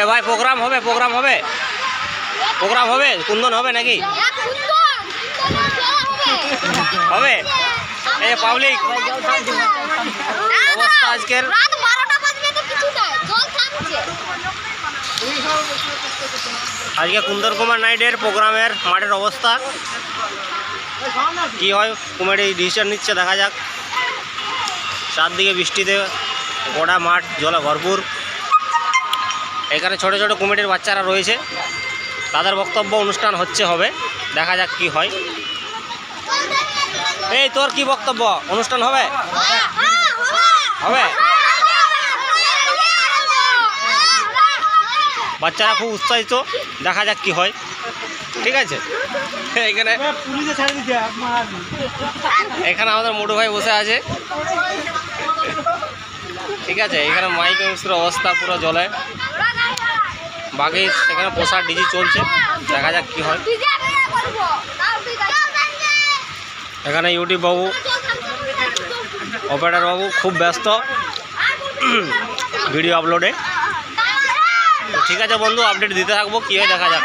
এ ভাই প্রোগ্রাম হবে কুন্দন হবে নাকি হবে? এই পাবলিক অবস্থা আজকের আজকে কুন্দন কুমার নাইটের প্রোগ্রামের মাঠের অবস্থা কি হয়, কমিটি ডিসিশন নিচ্ছে, দেখা যাক। চারদিকে বৃষ্টিতে গোটা মাঠ জলে ভরপুর। এখানে ছোট ছোট কমিটির বাচ্চারা রয়েছে, তাদের বক্তব্য অনুষ্ঠান হবে, দেখা যাক কি হয়। এই তোর কি বক্তব্য? অনুষ্ঠান হবে? বাচ্চারা খুব উৎসাহিত, দেখা যাক কি হয়। ঠিক আছে, এখানে আমাদের মোটু ভাই বসে আছে। ঠিক আছে, এখানে মাইক মিস্ত্রির অবস্থা পুরো জলে, বাকি সেখানে পোষার ডিজি চলছে, দেখা যাক কি হয়। এখানে ইউটিউব বাবু, অপারেটর বাবু খুব ব্যস্ত ভিডিও আপলোডে। ঠিক আছে বন্ধু, আপডেট দিতে থাকবো, কী হয় দেখা যাক।